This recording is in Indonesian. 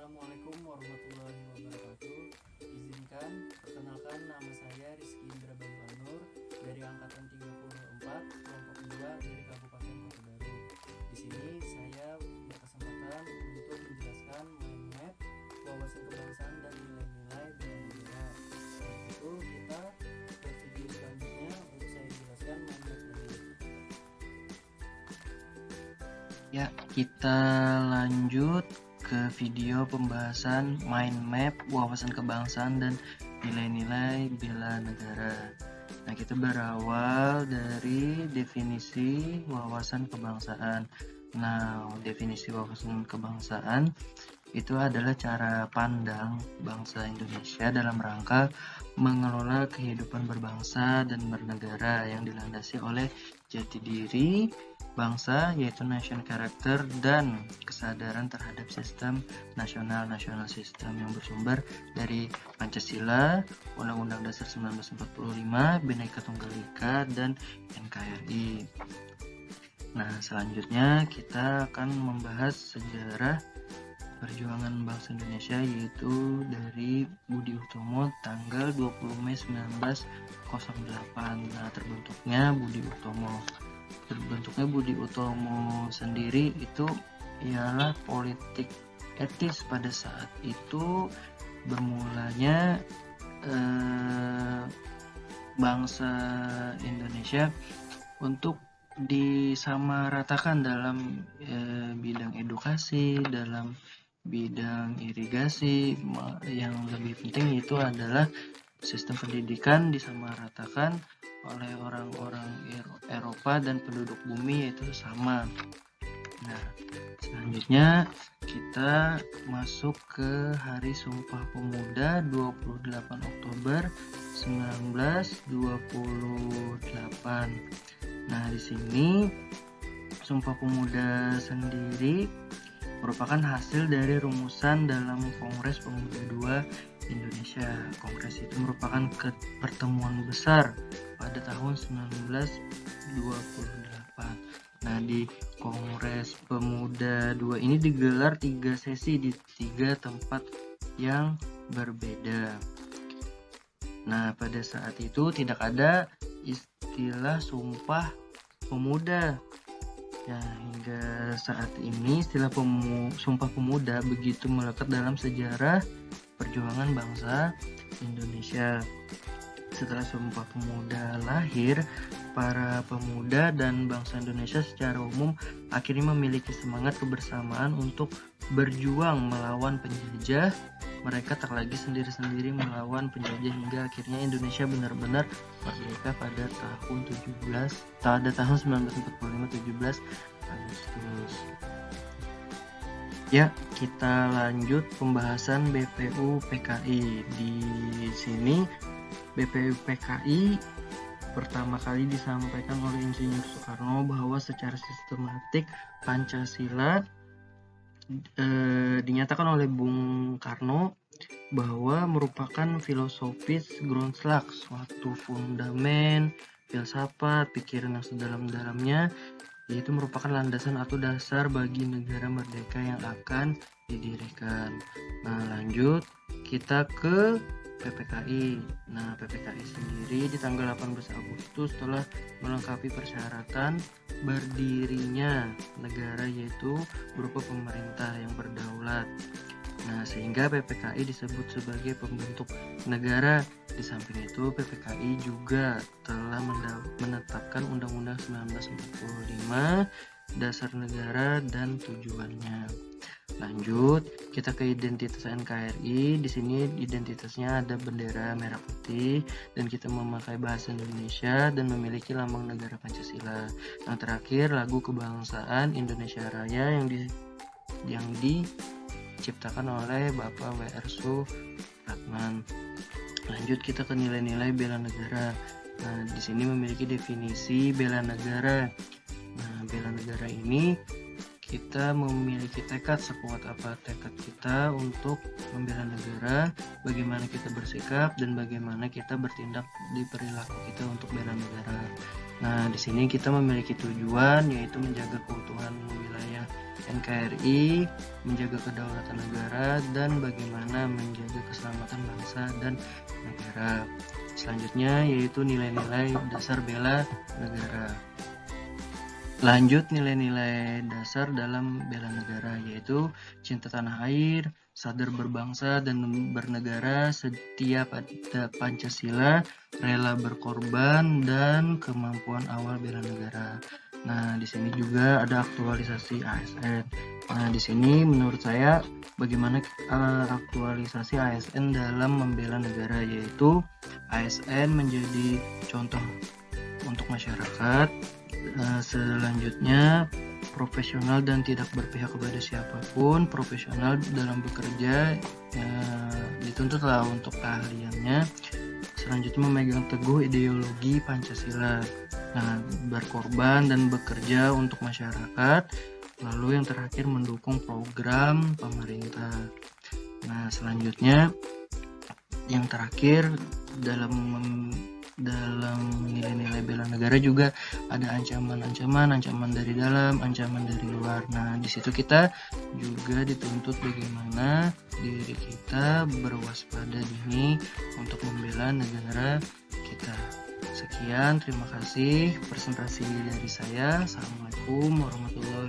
Assalamualaikum warahmatullahi wabarakatuh. Izinkan perkenalkan, nama saya Rizky Indra Bayu Anur dari angkatan 34 kelompok 2 dari Kabupaten Kota Baru. Di sini saya berkesempatan untuk menjelaskan mind map wawasan kebangsaan dan nilai-nilai bela negara. Setelah itu kita ke video selanjutnya untuk saya jelaskan mind map ini. Ya, kita lanjut ke video pembahasan mind map wawasan kebangsaan dan nilai-nilai bela negara. Nah, kita berawal dari definisi wawasan kebangsaan. Nah, definisi wawasan kebangsaan itu adalah cara pandang bangsa Indonesia dalam rangka mengelola kehidupan berbangsa dan bernegara yang dilandasi oleh jati diri bangsa, yaitu nation character dan kesadaran terhadap sistem nasional sistem yang bersumber dari Pancasila, Undang-Undang Dasar 1945, Bhinneka Tunggal Ika, dan NKRI. Nah, selanjutnya kita akan membahas sejarah perjuangan bangsa Indonesia, yaitu dari Budi Utomo tanggal 20 Mei 1908. Nah, terbentuknya Budi Utomo sendiri itu ialah politik etis pada saat itu. Bermulanya bangsa Indonesia untuk disamaratakan dalam bidang edukasi, dalam bidang irigasi. Yang lebih penting itu adalah sistem pendidikan disamaratakan oleh orang-orang Eropa dan penduduk bumi, yaitu sama. Nah, selanjutnya kita masuk ke Hari Sumpah Pemuda 28 Oktober 1928. Nah, di sini Sumpah Pemuda sendiri merupakan hasil dari rumusan dalam Kongres Pemuda II Indonesia. Kongres itu merupakan pertemuan besar pada tahun 1928. Nah, di Kongres Pemuda II ini digelar 3 sesi di 3 tempat yang berbeda. Nah, pada saat itu tidak ada istilah Sumpah Pemuda. Nah, hingga saat ini istilah Sumpah Pemuda begitu melekat dalam sejarah perjuangan bangsa Indonesia. Setelah Sumpah Pemuda lahir, para pemuda dan bangsa Indonesia secara umum akhirnya memiliki semangat kebersamaan untuk berjuang melawan penjajah. Mereka tak lagi sendiri-sendiri melawan penjajah hingga akhirnya Indonesia benar-benar merdeka pada tahun 1945, 17 Agustus. Ya, kita lanjut pembahasan BPU PKI. Di sini BPU PKI pertama kali disampaikan oleh Insinyur Soekarno bahwa secara sistematik Pancasila dinyatakan oleh Bung Karno bahwa merupakan filosofis Grundslag, suatu fundamen filsafat pikiran yang sedalam-dalamnya, yaitu merupakan landasan atau dasar bagi negara merdeka yang akan didirikan. Nah, lanjut kita ke PPKI. Nah, PPKI sendiri di tanggal 18 Agustus telah melengkapi persyaratan berdirinya negara, yaitu berupa pemerintah yang berdaulat. Nah, sehingga PPKI disebut sebagai pembentuk negara. Di samping itu, PPKI juga telah menetapkan Undang-Undang 1945, Dasar Negara dan tujuannya. Lanjut, kita ke identitas NKRI. Di sini identitasnya ada bendera merah putih dan kita memakai bahasa Indonesia dan memiliki lambang negara Pancasila. Yang terakhir, lagu kebangsaan Indonesia Raya yang diciptakan oleh Bapak W.R. Supratman. Lanjut kita ke nilai-nilai bela negara. Nah, di sini memiliki definisi bela negara. Nah, bela negara ini kita memiliki tekad sekuat apa tekad kita untuk membela negara, bagaimana kita bersikap dan bagaimana kita bertindak di perilaku kita untuk bela negara. Nah, di sini kita memiliki tujuan yaitu menjaga keutuhan wilayah NKRI, menjaga kedaulatan negara, dan bagaimana menjaga keselamatan bangsa dan negara. Selanjutnya yaitu nilai-nilai dasar bela negara. Lanjut nilai-nilai dasar dalam bela negara yaitu cinta tanah air, sadar berbangsa dan bernegara, setia pada Pancasila, rela berkorban, dan kemampuan awal bela negara. Nah, di sini juga ada aktualisasi ASN. Nah, di sini menurut saya bagaimana aktualisasi ASN dalam membela negara, yaitu ASN menjadi contoh untuk masyarakat. Selanjutnya profesional dan tidak berpihak kepada siapapun, profesional dalam bekerja, dituntutlah untuk keahliannya. Selanjutnya memegang teguh ideologi Pancasila, berkorban dan bekerja untuk masyarakat. Lalu yang terakhir mendukung program pemerintah. Nah, selanjutnya yang terakhir dalam nilai-nilai bela negara juga ada ancaman dari dalam, ancaman dari luar. Nah, di situ kita juga dituntut bagaimana diri kita berwaspada dini untuk membela negara kita. Sekian, terima kasih presentasi dari saya. Assalamualaikum warahmatullahi